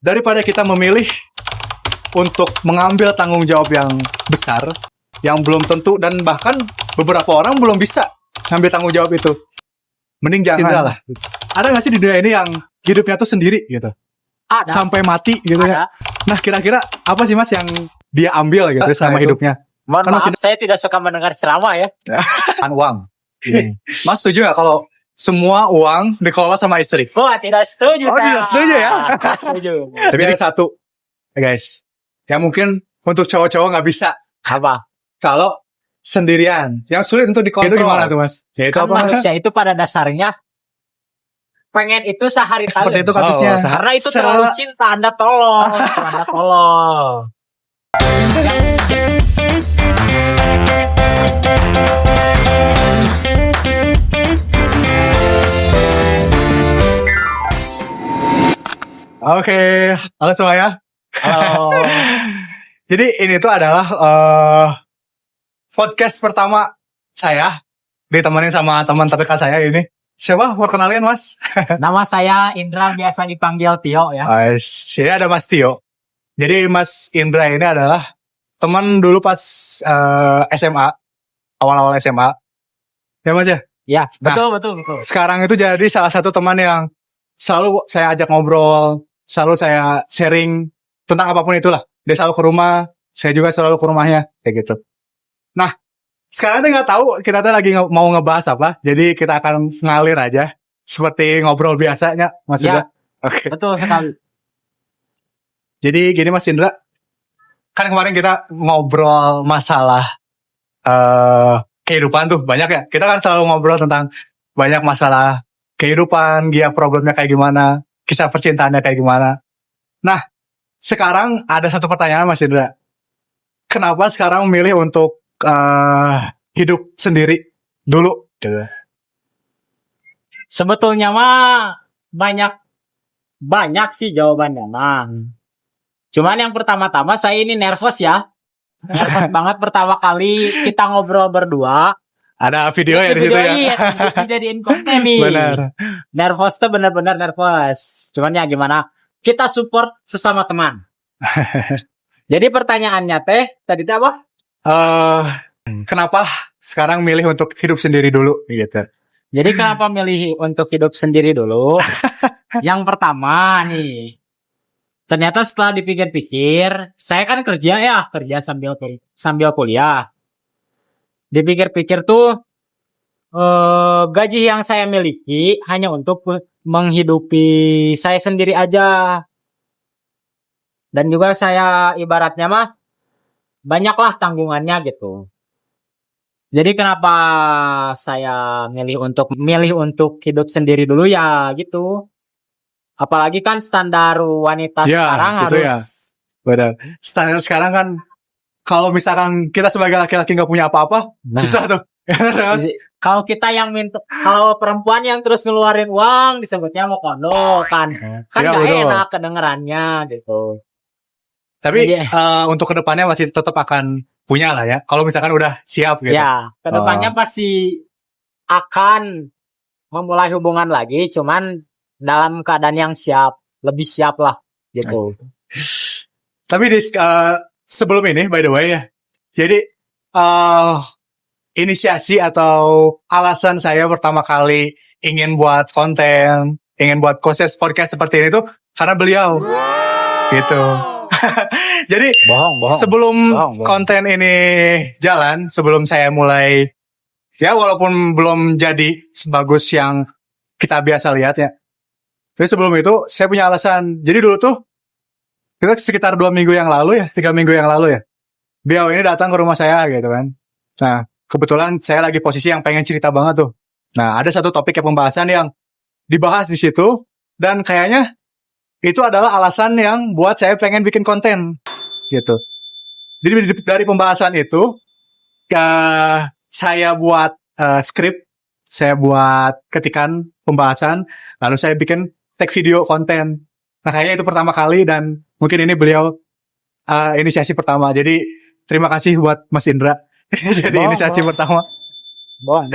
daripada kita memilih untuk mengambil tanggung jawab yang besar, yang belum tentu dan bahkan beberapa orang belum bisa ngambil tanggung jawab itu, mending jangan lah. Ada nggak sih di dunia ini yang hidupnya tuh sendiri gitu, Ada. sampai mati gitu ya? Nah kira-kira apa sih Mas yang dia ambil gitu sama hidupnya? Mohon maaf, saya tidak suka mendengar ceramah ya. Kan uang. Mas setuju nggak kalau semua uang dikelola sama istri? Oh, tidak setuju. Oh, tidak setuju ya? Tidak setuju. Tapi ini satu, guys, yang mungkin untuk cowok-cowok nggak bisa. Apa? Kalau sendirian, yang sulit untuk dikontrol. Itu gimana tuh Mas? Ya itu Kan apa Mas? manusia itu pada dasarnya pengen itu sehari-hari. Seperti itu kasusnya. Karena itu terlalu cinta. Anda tolong. Anda tolong. Oke, halo semuanya. Halo. Jadi ini tuh adalah podcast pertama saya, ditemenin sama teman terdekat saya ini. Siapa? Perkenalin Mas. Nama saya Indra, biasa dipanggil Tio ya. Sini ada Mas Tio. Jadi Mas Indra ini adalah teman dulu pas SMA, awal-awal SMA. Ya Mas ya? Ya, Nah, betul. Sekarang itu jadi salah satu teman yang selalu saya ajak ngobrol, selalu saya sharing tentang apapun itulah. Dia selalu ke rumah, saya juga selalu ke rumahnya, kayak gitu. Nah, sekarang kita nggak tahu kita tuh lagi mau ngebahas apa, jadi kita akan ngalir aja seperti ngobrol biasanya, Mas Ya. Indra. Oke. Betul sekali. Jadi gini Mas Indra, kan kemarin kita ngobrol masalah kehidupan tuh banyak ya. Kita kan selalu ngobrol tentang banyak masalah kehidupan, dia problemnya kayak gimana, kisah percintaannya kayak gimana. Nah, sekarang ada satu pertanyaan Mas Indra. Kenapa sekarang memilih untuk hidup sendiri dulu? Sebetulnya mah banyak sih jawabannya mah. Cuman yang pertama-tama saya ini nervous ya. Nervous banget pertama kali kita ngobrol berdua. Ada video ya di situ ya. Iya, dijadiin konten nih. Benar. Nervous tuh benar-benar nervous. Cuman ya gimana? Kita support sesama teman. Jadi pertanyaannya tadi apa? Kenapa sekarang milih untuk hidup sendiri dulu gitu? Jadi kenapa milih untuk hidup sendiri dulu? Yang pertama nih. Ternyata setelah dipikir-pikir, saya kan kerja sambil kuliah. Dipikir-pikir tuh gaji yang saya miliki hanya untuk menghidupi saya sendiri aja. Dan juga saya ibaratnya mah banyaklah tanggungannya gitu. Jadi kenapa saya milih untuk hidup sendiri dulu ya gitu. Apalagi kan standar wanita Ya, sekarang gitu harus ya. Benar. Standar sekarang kan kalau misalkan kita sebagai laki-laki nggak punya apa-apa, susah tuh. Kalau kita yang kalau perempuan yang terus ngeluarin uang disebutnya mau kondo kan Ya, gak betul. enak kedengerannya gitu. Tapi untuk kedepannya masih tetap akan punya lah ya. Kalau misalkan udah siap gitu. Ya, kedepannya pasti akan memulai hubungan lagi, cuman dalam keadaan yang lebih siap lah gitu. Tapi sebelum ini, by the way ya, jadi inisiasi atau alasan saya pertama kali ingin buat konten, ingin buat podcast seperti ini tuh karena beliau, gitu. Jadi sebelum konten ini jalan, sebelum saya mulai, ya walaupun belum jadi sebagus yang kita biasa lihat ya, tapi sebelum itu saya punya alasan. Jadi dulu tuh kita sekitar 2 minggu yang lalu ya, 3 minggu yang lalu ya, beliau ini datang ke rumah saya gitu kan. Nah kebetulan saya lagi posisi yang pengen cerita banget tuh. Nah ada satu topik pembahasan yang dibahas di situ dan kayaknya itu adalah alasan yang buat saya pengen bikin konten gitu. Jadi dari pembahasan itu saya buat skrip, saya buat ketikan pembahasan, lalu saya bikin tag video konten. Nah kayaknya itu pertama kali dan mungkin ini beliau inisiasi pertama. Jadi terima kasih buat Mas Indra. Jadi inisiasi pertama. Bohong.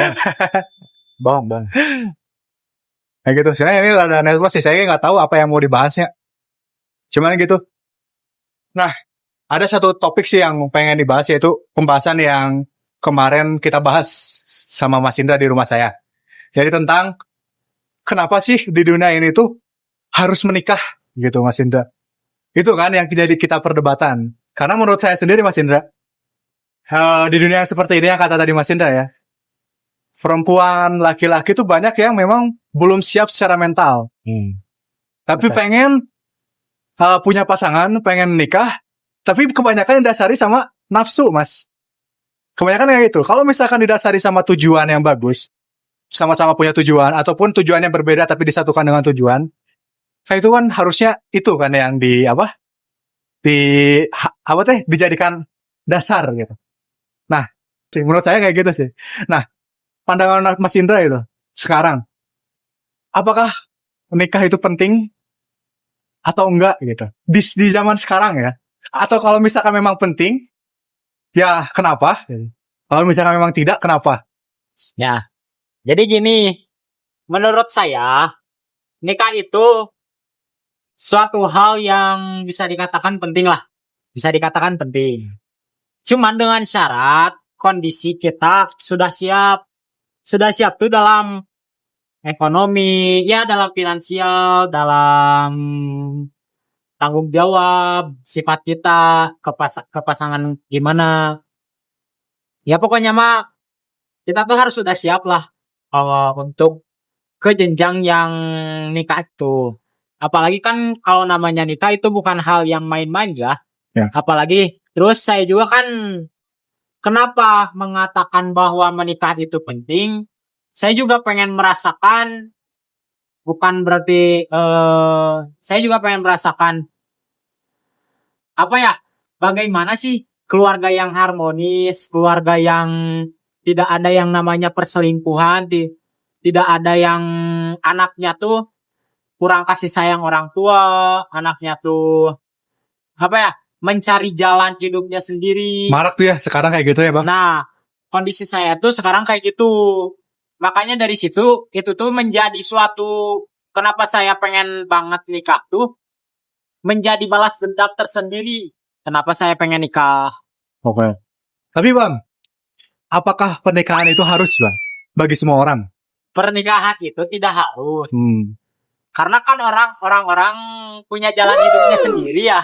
Nah gitu. Sebenarnya ini ada nervous sih. Saya nggak tahu apa yang mau dibahasnya. Cuman gitu. Nah, ada satu topik sih yang pengen dibahas, yaitu pembahasan yang kemarin kita bahas sama Mas Indra di rumah saya. Jadi tentang kenapa sih di dunia ini tuh harus menikah gitu, Mas Indra. Itu kan yang jadi kita perdebatan. Karena menurut saya sendiri, Mas Indra, di dunia yang seperti ini yang kata tadi Mas Indra ya, perempuan, laki-laki tuh banyak yang memang belum siap secara mental. Tapi Betul. pengen punya pasangan, pengen nikah, tapi kebanyakan didasari sama nafsu, Mas. Kebanyakan kayak gitu. Kalau misalkan didasari sama tujuan yang bagus, sama-sama punya tujuan, ataupun tujuannya berbeda tapi disatukan dengan tujuan, kayak itu kan harusnya itu kan yang dijadikan dasar gitu. Nah, menurut saya kayak gitu sih. Nah, pandangan Mas Indra itu sekarang, apakah menikah itu penting atau enggak gitu di zaman sekarang ya? Atau kalau misalkan memang penting, ya kenapa? Kalau misalkan memang tidak, kenapa? Ya, jadi gini, menurut saya nikah itu suatu hal yang bisa dikatakan penting lah, bisa dikatakan penting. Cuman dengan syarat kondisi kita sudah siap tuh dalam ekonomi, ya dalam finansial, dalam tanggung jawab, sifat kita ke pasangan gimana. Ya pokoknya mah kita tuh harus sudah siap lah untuk ke jenjang yang nikah itu. Apalagi kan kalau namanya nikah itu bukan hal yang main-main ya. Ya. Apalagi terus saya juga kan kenapa mengatakan bahwa menikah itu penting? Saya juga pengen merasakan, bukan berarti saya juga pengen merasakan apa ya? Bagaimana sih keluarga yang harmonis, keluarga yang tidak ada yang namanya perselingkuhan, tidak ada yang anaknya tuh kurang kasih sayang orang tua, anaknya tuh apa ya, mencari jalan hidupnya sendiri. Marak tuh ya sekarang kayak gitu ya, Bang. Nah, kondisi saya tuh sekarang kayak gitu. Makanya dari situ itu tuh menjadi suatu kenapa saya pengen banget nikah tuh menjadi balas dendam tersendiri. Kenapa saya pengen nikah? Oke. Tapi Bang, apakah pernikahan itu harus, Bang, bagi semua orang? Pernikahan itu tidak harus. Karena kan orang-orang punya jalan hidupnya sendiri ya.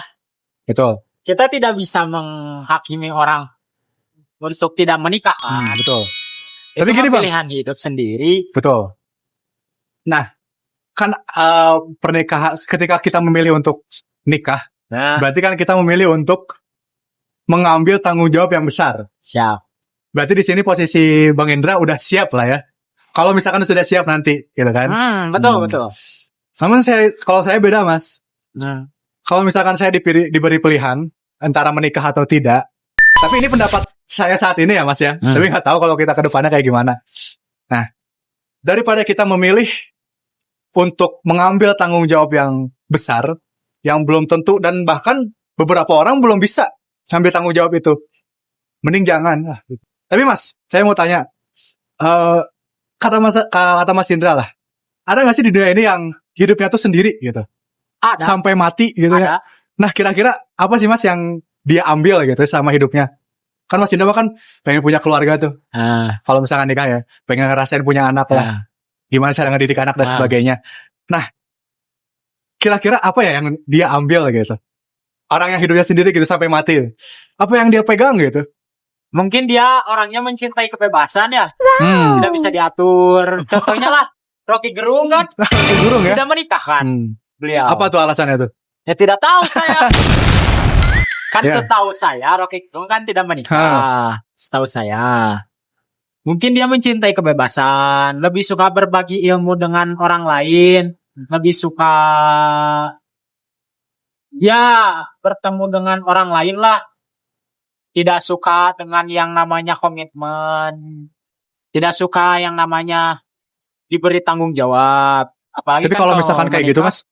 Betul. Kita tidak bisa menghakimi orang untuk tidak menikah kan. Betul. Itu Tapi gini, Bang. pilihan hidup sendiri. Betul. Nah, kan pernikahan ketika kita memilih untuk nikah, Nah, berarti kan kita memilih untuk mengambil tanggung jawab yang besar. siap. Berarti di sini posisi Bang Indra udah siap lah ya. Kalau misalkan sudah siap nanti, gitu kan? Betul. Namun kalau saya beda, Mas. Kalau misalkan saya diberi pilihan antara menikah atau tidak, tapi ini pendapat saya saat ini ya, Mas ya. Tapi nggak tahu kalau kita ke depannya kayak gimana. Nah, daripada kita memilih untuk mengambil tanggung jawab yang besar, yang belum tentu dan bahkan beberapa orang belum bisa ambil tanggung jawab itu, mending jangan. Tapi Mas, saya mau tanya, kata Mas Indra lah, ada nggak sih di dunia ini yang hidupnya tuh sendiri gitu, Ada. sampai mati gitu ya? Ada. Nah, kira-kira apa sih Mas yang dia ambil gitu sama hidupnya? Kan Mas Indra kan pengen punya keluarga tuh. Kalau misalkan nikah ya, pengen ngerasain punya anak lah. Gimana cara ngedidik anak dan sebagainya. Nah, kira-kira apa ya yang dia ambil gitu? Orang yang hidupnya sendiri gitu sampai mati. Apa yang dia pegang gitu? Mungkin dia orangnya mencintai kebebasan ya. Tidak bisa diatur. Contohnya lah, Rocky Gerung kan. Gurung ya? Tidak menikah kan beliau. Apa tuh alasannya tuh? Ya tidak tahu saya. Kan Ya. setahu saya Rocky Gerung kan tidak menikah. Setahu saya. Mungkin dia mencintai kebebasan, lebih suka berbagi ilmu dengan orang lain, lebih suka ya bertemu dengan orang lain lah. Tidak suka dengan yang namanya komitmen. Tidak suka yang namanya diberi tanggung jawab. Apalagi Tapi kan kalau misalkan kayak gitu menikah, Mas,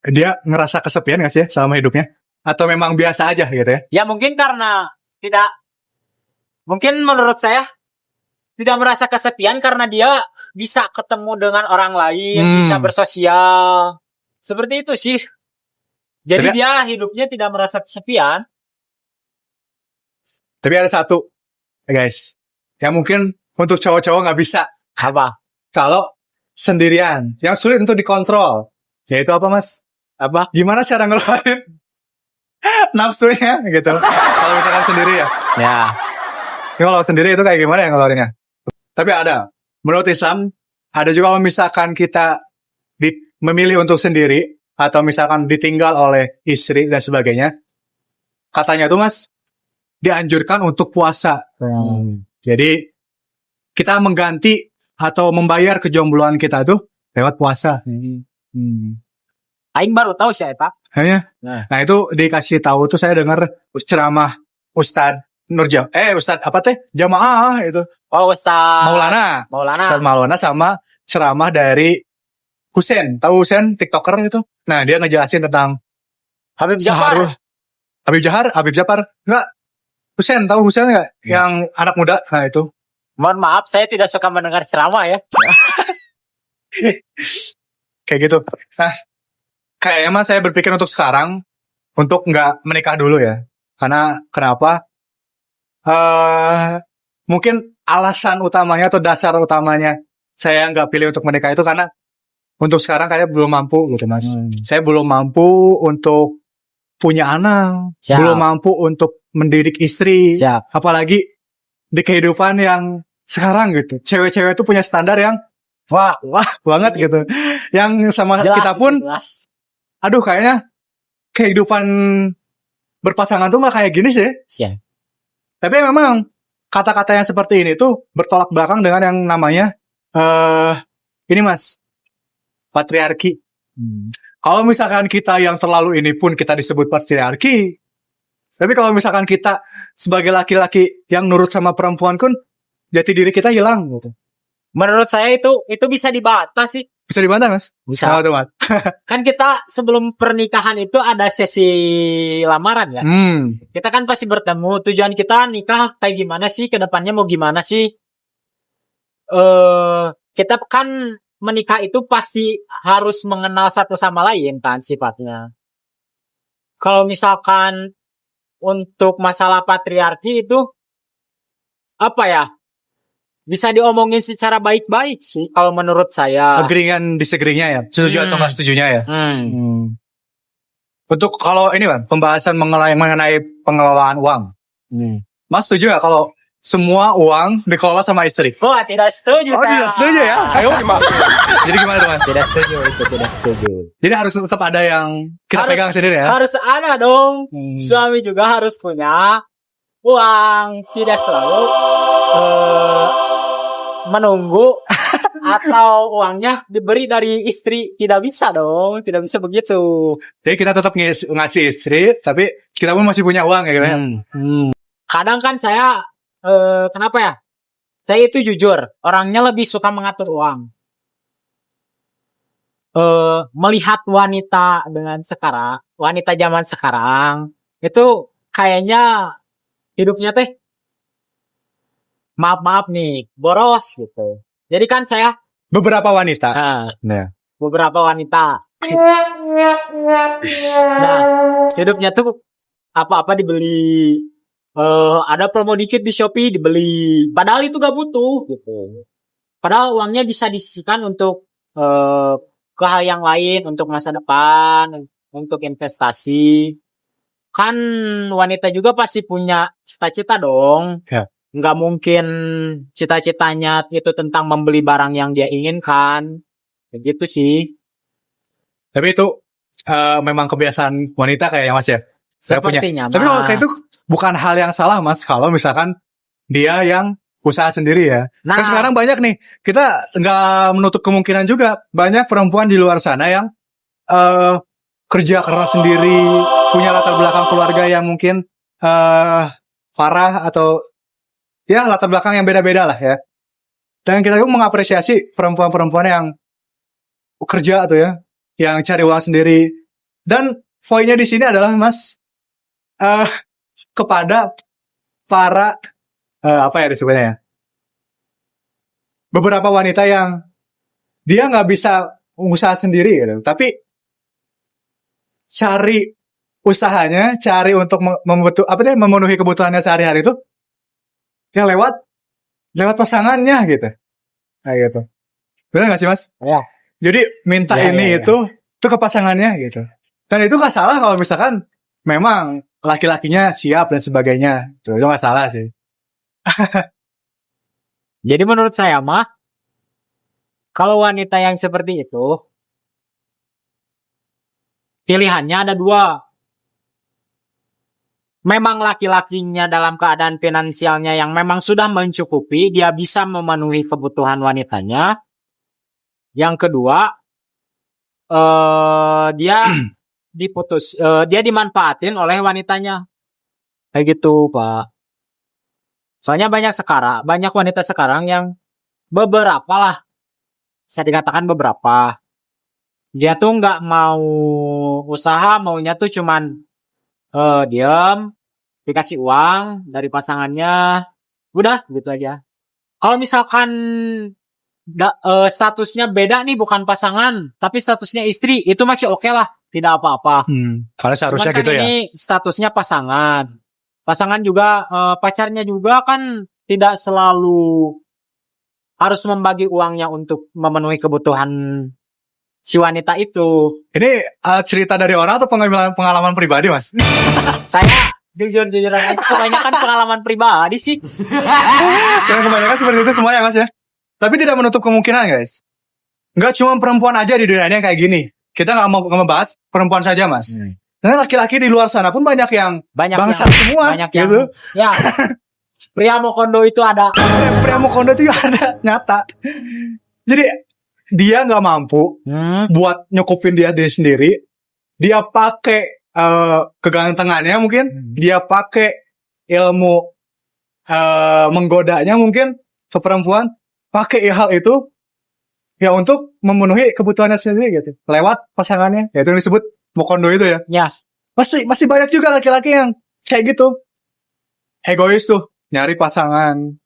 dia ngerasa kesepian gak sih ya selama hidupnya? Atau memang biasa aja gitu ya? ya mungkin karena tidak, mungkin menurut saya tidak merasa kesepian karena dia bisa ketemu dengan orang lain, bisa bersosial. Seperti itu sih. Jadi Tapi- dia hidupnya tidak merasa kesepian. Tapi ada satu, guys, yang mungkin untuk cowok-cowok nggak bisa. Apa? Kalau sendirian, yang sulit untuk dikontrol. Yaitu apa, Mas? Apa? Gimana cara ngeluarin nafsunya gitu. Kalau misalkan sendiri ya. Ya. Ya, kalau sendiri itu kayak gimana ya ngeluarinnya? Tapi ada. Menurut Islam, ada juga kalau misalkan kita memilih untuk sendiri, atau misalkan ditinggal oleh istri dan sebagainya, katanya tuh Mas, dianjurkan untuk puasa. Jadi, kita mengganti atau membayar kejombloan kita tuh lewat puasa. Aing baru tahu sih eta. Hanya. Nah. Nah itu dikasih tahu tuh saya dengar ceramah Ustadz Ustadz apa teh? Jamaah itu. Oh, Ustaz Maulana. Maulana. Ustadz Maulana sama ceramah dari Husen. Tahu Husen TikToker itu? Nah, dia ngejelasin tentang Habib Jafar. Habib Jafar. Enggak. Husen, tahu Husen enggak? Yang anak muda. Nah, itu. Mohon maaf, saya tidak suka mendengar ceramah ya. Kayak gitu. Nah, kayaknya emang saya berpikir untuk sekarang untuk nggak menikah dulu ya. Karena kenapa? Mungkin alasan utamanya atau dasar utamanya saya nggak pilih untuk menikah itu karena untuk sekarang kayak belum mampu gitu Mas. Saya belum mampu untuk punya anak, Siap. belum mampu untuk mendidik istri, Siap. apalagi di kehidupan yang sekarang gitu. Cewek-cewek tuh punya standar yang wah banget gitu. Yang sama Jelas, kita pun jelas. aduh kayaknya kehidupan berpasangan tuh gak kayak gini sih. Siap. Tapi memang kata-kata yang seperti ini tuh bertolak belakang dengan yang namanya ini Mas, patriarki. Kalau misalkan kita yang terlalu ini pun kita disebut patriarki. Tapi kalau misalkan kita sebagai laki-laki yang nurut sama perempuan pun jati diri kita hilang gitu. Menurut saya itu bisa dibantah sih. Bisa dibantah Mas? Bisa. Nah, tuh, Mas. Kan kita sebelum pernikahan itu ada sesi lamaran ya. Kita kan pasti bertemu. Tujuan kita nikah kayak gimana sih? Kedepannya mau gimana sih? Kita kan menikah itu pasti harus mengenal satu sama lain kan sifatnya. Kalau misalkan untuk masalah patriarki itu apa ya? Bisa diomongin secara baik-baik sih kalau menurut saya. Agree-an disagreeing-nya ya. Setuju atau nggak setujunya ya. Untuk kalau ini Bang, pembahasan mengenai pengelolaan uang. Mas setuju nggak kalau semua uang dikelola sama istri? Oh, tidak setuju. Oh, tidak setuju ya? Ayo gimana? Jadi gimana tuh Mas? Tidak setuju, itu tidak setuju. Jadi harus tetap ada yang kita Harus- pegang sendiri ya? Harus ada dong. Suami juga harus punya uang, tidak selalu menunggu atau uangnya diberi dari istri. Tidak bisa dong, tidak bisa begitu. Jadi kita tetap ngasih istri, tapi kita pun masih punya uang ya gitu ya? Kadang kan saya kenapa ya? Saya itu jujur, orangnya lebih suka mengatur uang. Melihat wanita dengan sekarang, wanita zaman sekarang, itu kayaknya hidupnya teh maaf nih, boros gitu. Jadi kan saya Beberapa wanita. beberapa wanita. Nah, hidupnya tuh apa-apa dibeli. Ada promo dikit di Shopee dibeli. Padahal itu gak butuh gitu. Padahal uangnya bisa disisihkan untuk ke hal yang lain, untuk masa depan, untuk investasi. Kan wanita juga pasti punya cita-cita dong. Ya. Nggak mungkin cita-citanya itu tentang membeli barang yang dia inginkan. Begitu sih. Tapi itu memang kebiasaan wanita kayaknya Mas ya? Saya punya. Sepertinya, Tapi kalau Mas. kayak itu bukan hal yang salah Mas, kalau misalkan dia yang usaha sendiri ya. Nah. Kan sekarang banyak nih, kita nggak menutup kemungkinan juga banyak perempuan di luar sana yang kerja keras sendiri, punya latar belakang keluarga yang mungkin parah atau ya latar belakang yang beda-beda lah ya. Dan kita juga mengapresiasi perempuan-perempuan yang kerja atau ya, yang cari uang sendiri. Dan poinnya di sini adalah Mas, kepada para apa ya disebutnya ya, beberapa wanita yang dia nggak bisa usaha sendiri gitu, tapi cari usahanya, cari untuk memenuhi kebutuhannya sehari-hari itu ya lewat pasangannya gitu. Nah gitu. Benar nggak sih Mas? Ya. Jadi minta ini itu ke pasangannya gitu. Dan itu nggak salah kalau misalkan memang laki-lakinya siap dan sebagainya. Itu nggak salah sih. Jadi menurut saya mah, kalau wanita yang seperti itu, pilihannya ada dua. Memang laki-lakinya dalam keadaan finansialnya yang memang sudah mencukupi, dia bisa memenuhi kebutuhan wanitanya. Yang kedua, dia dia dimanfaatin oleh wanitanya. Kayak gitu, Pak. Soalnya banyak wanita sekarang yang beberapa lah, bisa dikatakan beberapa. Dia tuh nggak mau usaha, maunya tuh cuman diam, dikasih uang dari pasangannya, udah gitu aja. Kalau misalkan statusnya beda nih, bukan pasangan, tapi statusnya istri, itu masih oke lah, tidak apa-apa. Karena seharusnya Cuman kan gitu ya. ini statusnya pasangan. Pasangan juga, pacarnya juga kan tidak selalu harus membagi uangnya untuk memenuhi kebutuhan si wanita itu. Ini cerita dari orang atau pengalaman pribadi Mas? Saya jujur-jujuran aja, kebanyakan pengalaman pribadi sih. Karena kebanyakan seperti itu semuanya Mas ya. Tapi tidak menutup kemungkinan guys. Nggak cuma perempuan aja di dunia ini yang kayak gini. Kita nggak mau membahas perempuan saja Mas. Dan laki-laki di luar sana pun banyak yang bangsat semua. Banyak gitu. Ya. Pria Mokondo itu ada. Pria Mokondo itu ada nyata. Jadi dia nggak mampu buat nyukupin dia sendiri. Dia pakai kegantengannya mungkin. Dia pakai ilmu menggodanya mungkin ke perempuan. Pakai hal itu ya untuk memenuhi kebutuhannya sendiri gitu. Lewat pasangannya. Ya itu yang disebut Mokondo itu ya. Ya. Masih banyak juga laki-laki yang kayak gitu. Egois tuh. Nyari pasangan.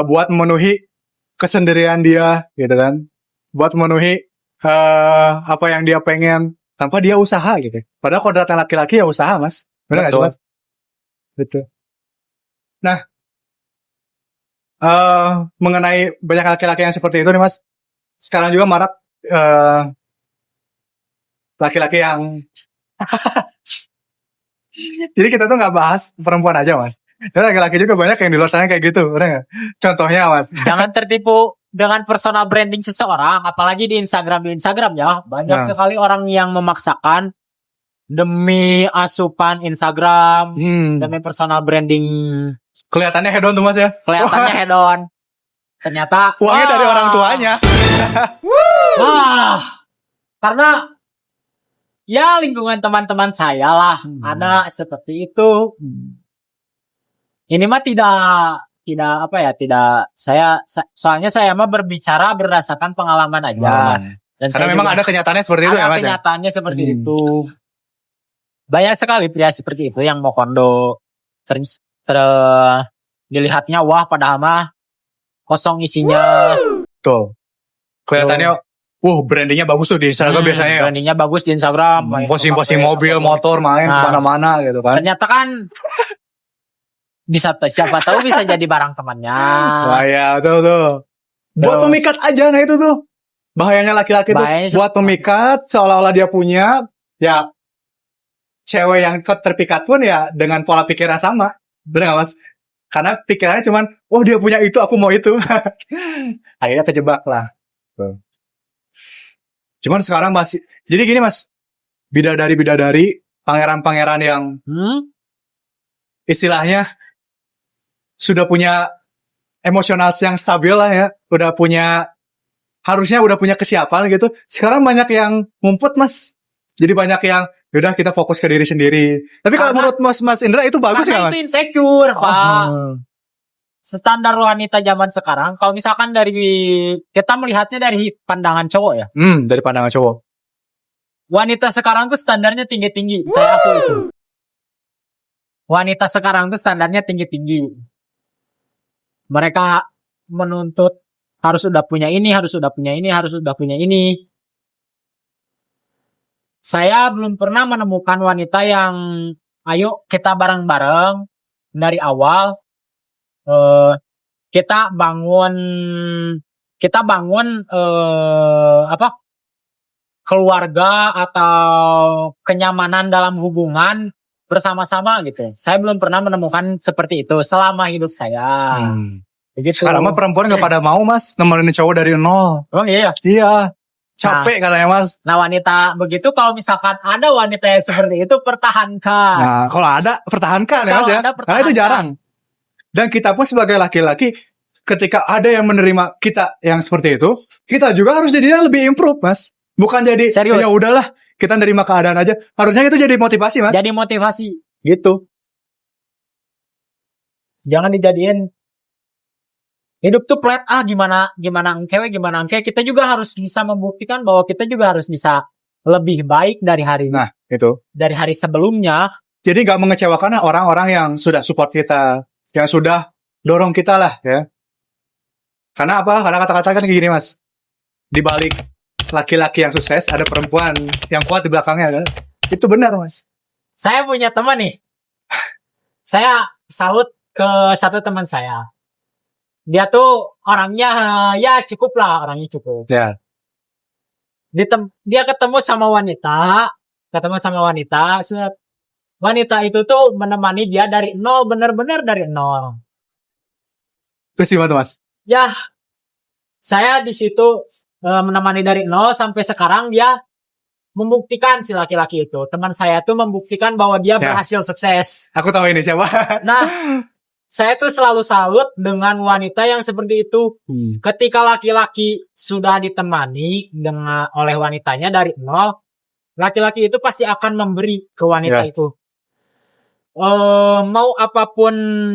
Buat memenuhi kesendirian dia gitu kan. Buat memenuhi apa yang dia pengen. Tanpa dia usaha gitu. Padahal kodratnya laki-laki ya usaha Mas. Benar gak sih Mas? Betul. Nah. Mengenai banyak laki-laki yang seperti itu nih Mas. Sekarang juga marak laki-laki yang jadi kita tuh gak bahas perempuan aja Mas. Dan laki-laki juga banyak yang di luar sana kayak gitu, bener gak? Contohnya Mas. Jangan tertipu dengan personal branding seseorang, apalagi di Instagram ya. Banyak sekali orang yang memaksakan demi asupan Instagram, demi personal branding. Kelihatannya hedon tuh Mas ya. Kelihatannya hedon. Ternyata uangnya dari orang tuanya. Karena ya lingkungan teman-teman saya lah ada seperti itu. Ini mah tidak soalnya saya mah berbicara berdasarkan pengalaman aja. Dan karena memang ada kenyataannya seperti itu ya Mas. Kenyataannya seperti itu. Banyak sekali pria seperti itu yang Mokondo dilihatnya wah padahal mah kosong isinya. Tuh. Kelihatannya brandingnya bagus tuh di Instagram biasanya. Brandingnya bagus di Instagram. Posting mobil, motor, main kemana-mana gitu kan. Ternyata kan siapa tahu bisa jadi barang temannya. Wah ya tuh. Buat pemikat aja nah itu tuh. Bahayanya laki-laki tuh. Buat pemikat seolah-olah dia punya. Ya cewek yang terpikat pun ya dengan pola pikir yang sama. Bener gak Mas? Karena pikirannya cuman dia punya itu, aku mau itu. Akhirnya kejebak lah. Cuman sekarang masih. Jadi gini Mas. Bidadari, pangeran-pangeran yang istilahnya sudah punya emosional yang stabil lah ya. Harusnya udah punya kesiapan gitu. Sekarang banyak yang ngumpet Mas. Jadi banyak yang udah kita fokus ke diri sendiri. Tapi kalau menurut Mas Indra itu bagus nggak Mas? Karena itu insecure Pak. Standar wanita zaman sekarang, kalau misalkan kita melihatnya dari pandangan cowok ya. Dari pandangan cowok. Wanita sekarang tuh standarnya tinggi-tinggi. Saya aku itu. Wanita sekarang tuh standarnya tinggi-tinggi. Mereka menuntut harus udah punya ini, harus udah punya ini, harus udah punya ini. Saya belum pernah menemukan wanita yang ayo kita bareng-bareng dari awal eh, kita bangun apa keluarga atau kenyamanan dalam hubungan bersama-sama gitu. Saya belum pernah menemukan seperti itu selama hidup saya. Begitu. Sekarang mah perempuan gak pada mau mas nemenin cowok dari nol. Emang iya. Iya. Capek katanya mas. Nah wanita begitu kalau misalkan ada wanita yang seperti itu pertahankan. Nah kalau ada pertahankan ya mas Kalau ya. ada, Nah itu pertahankan. jarang. Dan kita pun sebagai laki-laki ketika ada yang menerima kita yang seperti itu, kita juga harus jadinya lebih improve mas. Bukan jadi Serius? ya udahlah kita nerima keadaan aja. Harusnya itu jadi motivasi mas. Jadi motivasi. Gitu. Jangan dijadiin hidup tuh flat gimana engke kita juga harus bisa membuktikan bahwa kita juga harus bisa lebih baik dari hari Nah itu. dari hari sebelumnya. Jadi gak mengecewakan orang-orang yang sudah support kita, yang sudah dorong kita lah ya. Karena apa? Karena kata-kata kan kayak gini mas. Di balik laki-laki yang sukses ada perempuan yang kuat di belakangnya kan. Itu benar mas. Saya punya teman nih. Saya salut ke satu teman saya. Dia tuh orangnya ya cukup lah, orangnya cukup. Ya. Dia ketemu sama wanita. Set. Wanita itu tuh menemani dia dari nol, benar-benar dari nol. Terus gimana tuh, mas? Ya, saya di situ menemani dari nol sampai sekarang dia membuktikan si laki-laki itu. Teman saya tuh membuktikan bahwa dia Ya. berhasil sukses. Aku tahu ini siapa. Nah, saya tuh selalu salut dengan wanita yang seperti itu. Ketika laki-laki sudah ditemani oleh wanitanya dari nol, laki-laki itu pasti akan memberi ke wanita Ya. itu. Mau apapun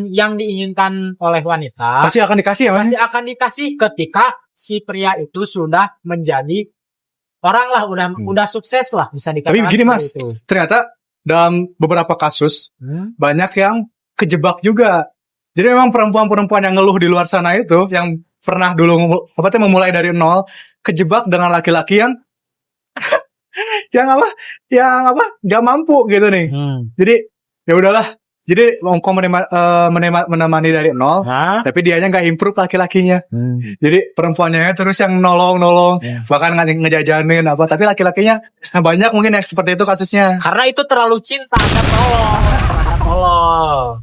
yang diinginkan oleh wanita, Pasti akan dikasih ya mas? pasti akan dikasih ketika si pria itu sudah menjadi orang lah, udah sukses lah bisa dikatakan. Tapi gini, Mas. seperti itu. Ternyata dalam beberapa kasus banyak yang kejebak juga. Jadi memang perempuan-perempuan yang ngeluh di luar sana itu yang pernah dulu memulai dari nol kejebak dengan laki-laki yang yang nggak mampu gitu nih. Jadi ya udahlah. Jadi engkau menemani dari nol, tapi dianya nggak improve laki-lakinya. Jadi perempuannya terus yang nolong, bahkan ngejajanin apa. Tapi laki-lakinya banyak mungkin yang seperti itu kasusnya. Karena itu terlalu cinta, tolong.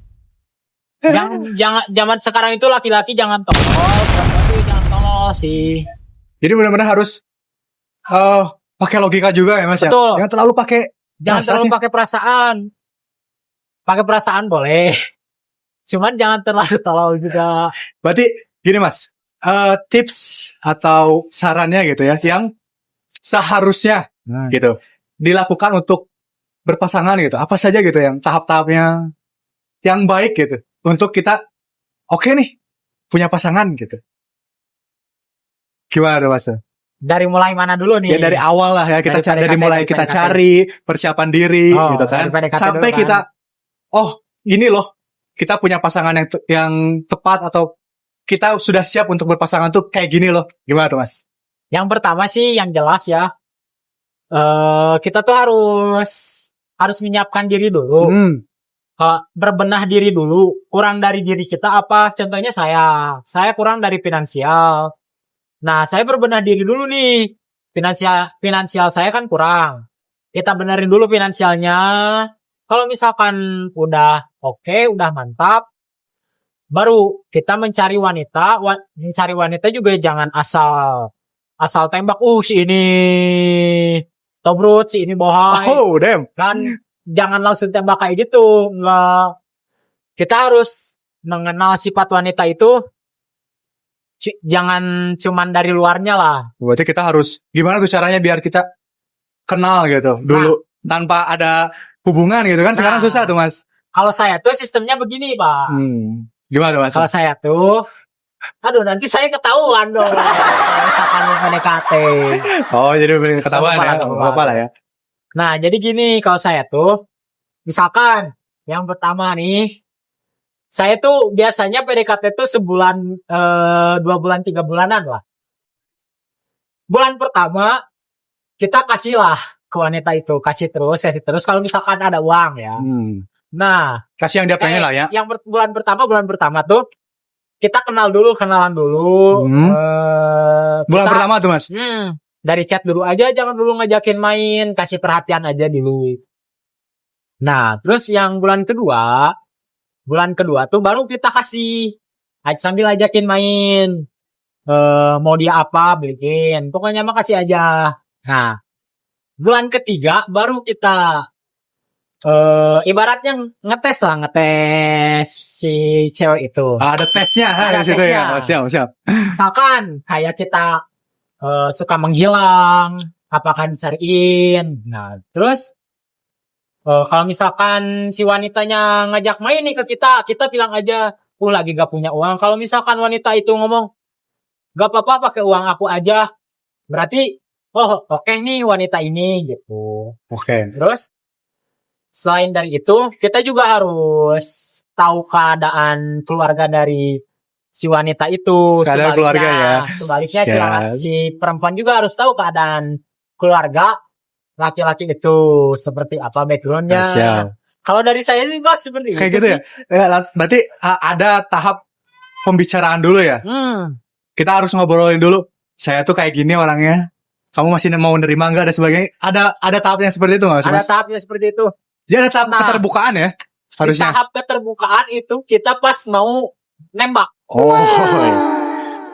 Jangan zaman sekarang itu laki-laki jangan tolol, perempuan itu jangan tolol sih. Jadi benar-benar harus pakai logika juga ya mas. Betul. Ya. Jangan terlalu pakai Pakai perasaan. Pakai perasaan boleh. Cuman jangan terlalu tolol juga. Berarti gini mas, tips atau sarannya gitu ya, yang seharusnya gitu dilakukan untuk berpasangan gitu. Apa saja gitu yang tahap-tahapnya yang baik gitu untuk kita oke nih punya pasangan gitu. Gimana tuh mas? Dari mulai mana dulu nih? Ya dari awal lah ya kita cari, dari mulai kita cari persiapan diri gitu kan, sampai kita ini loh kita punya pasangan yang tepat atau kita sudah siap untuk berpasangan tuh kayak gini loh. Gimana tuh mas? Yang pertama sih yang jelas ya, kita tuh harus menyiapkan diri dulu, berbenah diri dulu. Kurang dari diri kita apa? Contohnya saya kurang dari finansial. Nah saya berbenah diri dulu nih, finansial saya kan kurang. Kita benerin dulu finansialnya. Kalau misalkan udah oke, udah mantap, baru kita mencari wanita. Mencari wanita juga jangan asal tembak. Si ini tobrut, si ini bohai. Oh damn. Kan jangan langsung tembak kayak gitu. Nggak. Kita harus mengenal sifat wanita itu. Jangan cuman dari luarnya lah. Berarti kita harus gimana tuh caranya biar kita kenal gitu dulu tanpa ada hubungan gitu kan. Sekarang susah tuh mas. Kalau saya tuh sistemnya begini Pak. Gimana tuh mas? Kalau saya tuh, nanti saya ketahuan dong. Kalau misalkan PDKT. Oh jadi ketahuan ya. Apa lah ya. Nah jadi gini, kalau saya tuh, misalkan yang pertama nih, saya tuh biasanya PDKT tuh sebulan, 2 bulan, 3 bulanan lah. Bulan pertama kita kasih lah ke wanita itu, kasih terus kalau misalkan ada uang ya. Nah, Kasih yang dia pengen lah ya. Yang bulan pertama tuh kita kenalan dulu. Bulan Kita- pertama tuh Mas. dari chat dulu aja, jangan dulu ngajakin main, kasih perhatian aja dulu. Nah, terus yang bulan kedua tuh baru kita kasih sambil ajakin main. Mau dia apa beliin, pokoknya mah kasih aja. Nah, bulan ketiga baru kita ibaratnya ngetes si cewek itu. Ada tesnya Ada di situ tesnya. ya. Siap. Misalkan kayak kita suka menghilang, apakah dicariin. Nah, terus kalau misalkan si wanitanya ngajak main nih ke kita bilang aja, lagi gak punya uang. Kalau misalkan wanita itu ngomong, gak apa-apa pakai uang aku aja, berarti oke nih wanita ini gitu. Oke. Terus selain dari itu, kita juga harus tahu keadaan keluarga dari si wanita itu. Keadaan keluarga ya. Sebaliknya Siap. si perempuan juga harus tahu keadaan keluarga laki-laki itu seperti apa backgroundnya. Siap. Kalau dari saya sih Mas seperti Kayak itu gitu sih. ya. Berarti ada tahap pembicaraan dulu ya. Kita harus ngobrolin dulu. Saya tuh kayak gini orangnya. Kamu masih mau nerima enggak dan sebagainya. Ada tahapnya seperti itu nggak sih Ada Mas? tahapnya seperti itu. Jadi ada tahap Nah, keterbukaan ya. Di Harusnya. tahap keterbukaan itu kita pas mau nembak. Oh.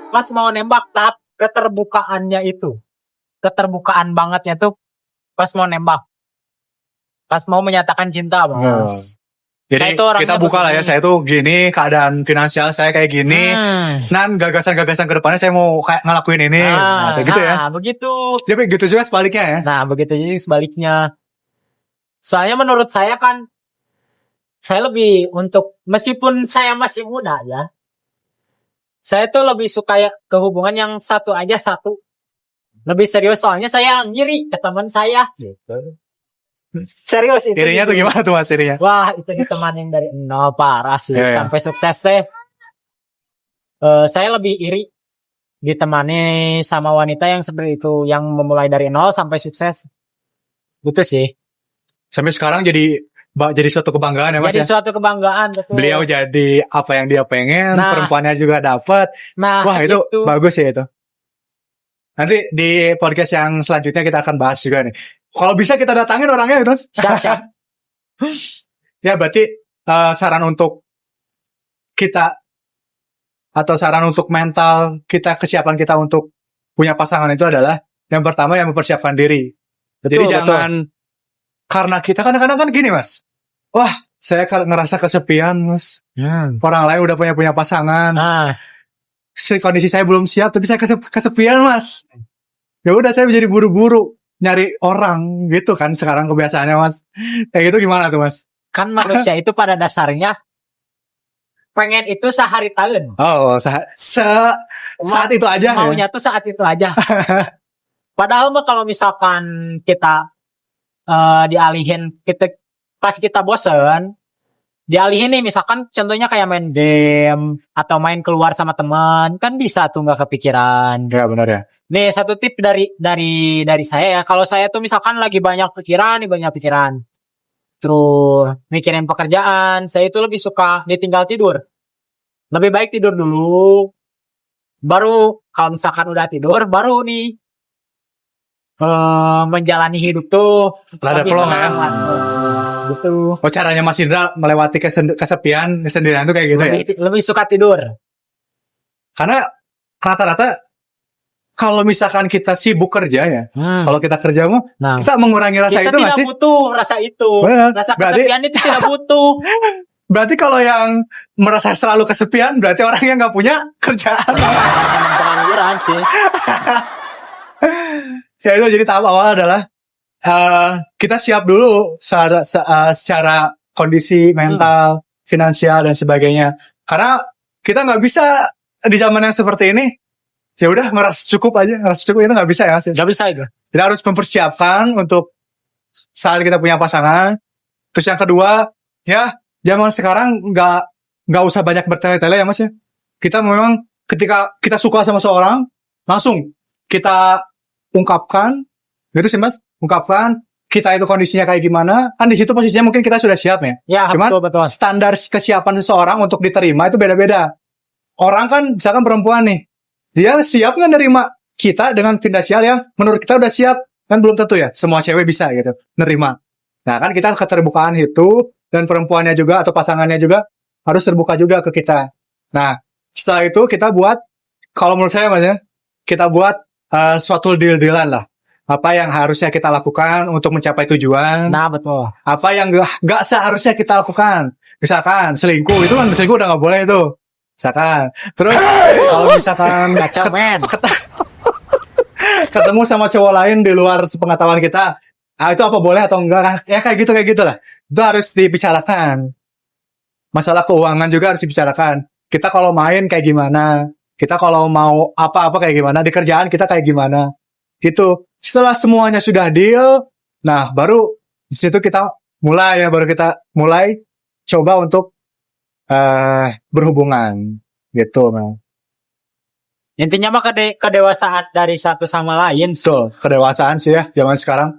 Pas mau nembak tahap keterbukaannya itu. Keterbukaan bangetnya tuh pas mau nembak. Pas mau menyatakan cinta, Mas. Jadi Saya tuh orangnya kita buka lah ya. begini. Saya tuh gini, keadaan finansial saya kayak gini. Dan gagasan-gagasan ke depannya saya mau kayak ngelakuin ini. Nah, kayak gitu ya. Nah, begitu. Jadi gitu juga sebaliknya ya. Nah, begitu juga sebaliknya. Soalnya menurut saya kan, saya lebih untuk, meskipun saya masih muda ya, saya tuh lebih suka ya ke hubungan yang satu. Lebih serius, soalnya saya ngiri ke teman saya. Gitu. Serius itu. Irinya tuh gimana tuh Mas irinya? Wah, itu nih teman yang dari nol parah sih. Iya, iya. Sampai sukses deh. Saya lebih iri ditemani sama wanita yang seperti itu. Yang memulai dari nol sampai sukses. Gitu sih. Sampai sekarang jadi suatu kebanggaan ya Mas Jadi ya. suatu kebanggaan. Betul. Beliau jadi apa yang dia pengen, Nah. perempuannya juga dapat. Nah, Wah itu gitu. bagus ya itu. Nanti di podcast yang selanjutnya kita akan bahas juga nih. Kalau bisa kita datangin orangnya itu. Siap. Ya berarti saran untuk kita atau saran untuk mental kita, kesiapan kita untuk punya pasangan itu adalah yang pertama yang mempersiapkan diri. Jadi Betul, jangan karena kita kadang-kadang kan gini Mas. Wah saya ngerasa kesepian Mas. Orang lain udah punya pasangan. Nah, Kondisi saya belum siap tapi saya kesepian Mas. Ya udah saya jadi buru-buru nyari orang gitu kan sekarang kebiasaannya Mas. Kayak gitu gimana tuh Mas? kan manusia itu pada dasarnya pengen itu sehari talent. Oh, saat itu aja ya? Maunya tuh saat itu aja. Padahal mah kalau misalkan kita dialihin, pas kita bosen, dialihin nih misalkan contohnya kayak main game atau main keluar sama teman, kan bisa tuh nggak kepikiran. Ya benar ya. Nih satu tip dari saya ya, kalau saya tuh misalkan lagi banyak pikiran, terus mikirin pekerjaan, saya itu lebih suka ditinggal tidur. Lebih baik tidur dulu, baru kalau misalkan udah tidur, baru nih menjalani hidup tuh Lada lebih pelong ya. tenang, gitu. Oh caranya Mas Indra melewati kesepian, kesendirian itu kayak gitu ya? Lebih suka tidur. Karena rata-rata kalau misalkan kita sibuk kerja ya, kalau kita kerja mah Nah, kita mengurangi rasa kita itu nggak tidak sih? butuh rasa itu. Benar. Rasa Berarti- kesepian itu tidak butuh. Berarti kalau yang merasa selalu kesepian berarti orang yang nggak punya kerjaan. Emang pengangguran sih. Ya itu jadi tahap awal adalah kita siap dulu secara kondisi mental, finansial dan sebagainya. Karena kita nggak bisa di zaman yang seperti ini. Ya udah ngerasa cukup aja, ngerasa cukup itu nggak bisa ya Mas. Gak bisa itu. Kita harus mempersiapkan untuk saat kita punya pasangan. Terus yang kedua, ya zaman sekarang nggak usah banyak bertele-tele ya Mas ya. Kita memang ketika kita suka sama seorang, langsung kita ungkapkan, gitu sih Mas, ungkapkan kita itu kondisinya kayak gimana. Kan di situ posisinya mungkin kita sudah siap ya. Ya, Cuman betul. standar kesiapan seseorang untuk diterima itu beda-beda. Orang kan misalkan perempuan nih, dia siap nggak nerima kita dengan finansial yang menurut kita udah siap, kan belum tentu ya. Semua cewek bisa gitu nerima. Nah kan kita keterbukaan itu, dan perempuannya juga atau pasangannya juga harus terbuka juga ke kita. Nah setelah itu kita buat, kalau menurut saya Mas ya, kita buat suatu deal-dealan lah. Apa yang harusnya kita lakukan untuk mencapai tujuan. Nah, betul. Apa yang gak seharusnya kita lakukan. Misalkan selingkuh, itu kan selingkuh udah gak boleh itu. Misalkan. Terus kalau misalkan Kacau, men. ketemu sama cowok lain di luar sepengetahuan kita, itu apa boleh atau enggak. Ya kayak gitu lah. Itu harus dibicarakan. Masalah keuangan juga harus dibicarakan. Kita kalau main kayak gimana. Kita kalau mau apa-apa kayak gimana. Di kerjaan kita kayak gimana. Gitu. Setelah semuanya sudah deal, nah baru di situ kita mulai coba untuk berhubungan gitu. Nah. Intinya mah kedewasaan dari satu sama lain. So, kedewasaan sih ya zaman sekarang.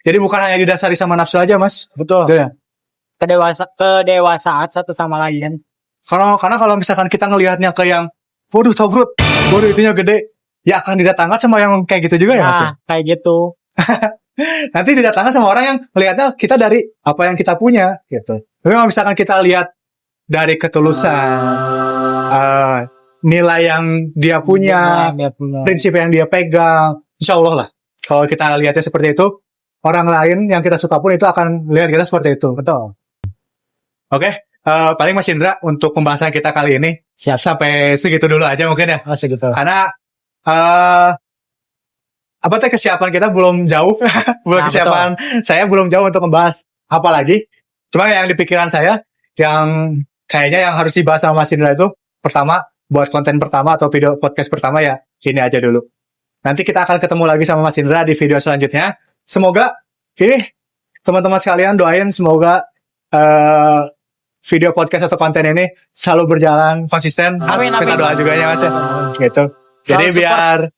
Jadi bukan hanya didasari sama nafsu aja, Mas. Betul. Ya. Kedewasaan satu sama lain. Karena kalau misalkan kita ngelihatnya ke yang waduh tobrut, waduh itunya gede, ya akan didatangkan sama yang kayak gitu juga ya Mas. Nah, kayak gitu. Nanti didatangkan sama orang yang melihatnya kita dari apa yang kita punya gitu. Tapi kalau misalkan kita lihat dari ketulusan, nilai yang dia punya, prinsip yang dia pegang, insya Allah lah. Kalau kita lihatnya seperti itu, orang lain yang kita suka pun itu akan lihat kita seperti itu. Betul. Oke. Paling Mas Indra untuk pembahasan kita kali ini Siap. sampai segitu dulu aja mungkin ya. Oh, segitu. Karena kesiapan kita belum jauh. Kesiapan betul. Saya belum jauh untuk membahas apa lagi. Cuma yang di pikiran saya yang kayaknya yang harus dibahas sama Mas Indra itu pertama buat konten pertama atau video podcast pertama ya ini aja dulu. Nanti kita akan ketemu lagi sama Mas Indra di video selanjutnya. Semoga ini teman-teman sekalian doain semoga video podcast atau konten ini selalu berjalan konsisten. Amin. Kita doa juga ya Mas ya. Gitu. Jadi biar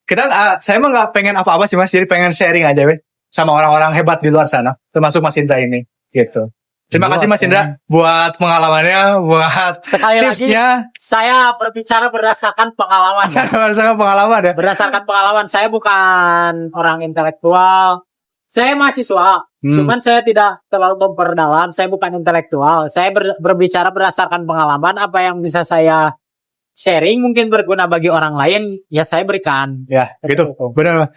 kita saya emang nggak pengen apa-apa sih Mas. Jadi pengen sharing aja sama orang-orang hebat di luar sana, termasuk Mas Indra ini. Gitu. Terima kasih Mas Indra buat pengalamannya, buat sekali tipsnya. Lagi saya berbicara berdasarkan pengalaman. Berdasarkan pengalaman ya. Berdasarkan pengalaman, saya bukan orang intelektual. Saya mahasiswa, cuman saya tidak terlalu memperdalam. Saya bukan intelektual. Saya berbicara berdasarkan pengalaman. Apa yang bisa saya sharing mungkin berguna bagi orang lain, ya saya berikan. Ya, gitu. Benar.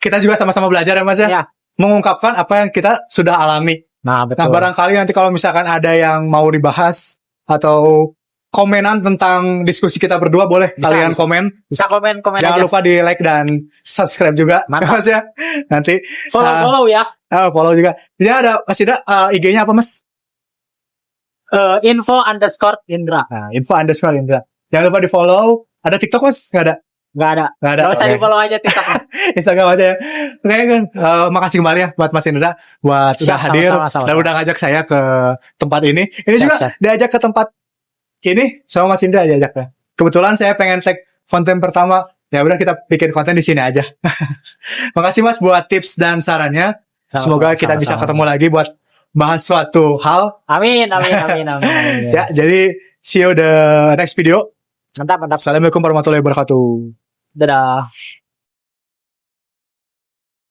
Kita juga sama-sama belajar ya Mas ya. Mengungkapkan apa yang kita sudah alami. Nah, betul. Nah, barangkali nanti kalau misalkan ada yang mau dibahas atau komenan tentang diskusi kita berdua, boleh kalian komen. Bisa komen Jangan aja. lupa di like dan subscribe juga. Mantap. Mas ya. Nanti follow ya. Follow juga. Di sini ada Mas Indra, IG-nya apa Mas? info_Indra. Nah, info_Indra. Jangan lupa di follow. Ada TikTok Mas? Nggak ada. Gak usah di follow aja TikTok. Instagram aja ya. Oke kan. Makasih kembali ya buat Mas Indra buat udah hadir dan udah ngajak saya ke tempat ini. Ini juga diajak ke tempat ini sama Mas Indra diajaknya. Kebetulan saya pengen tag konten pertama. Ya udah kita bikin konten di sini aja. Makasih Mas buat tips dan sarannya. Semoga kita bisa ketemu lagi buat bahas suatu hal. Amin. Ya, jadi see you the next video. Mantap. Assalamualaikum warahmatullahi wabarakatuh. Dadah.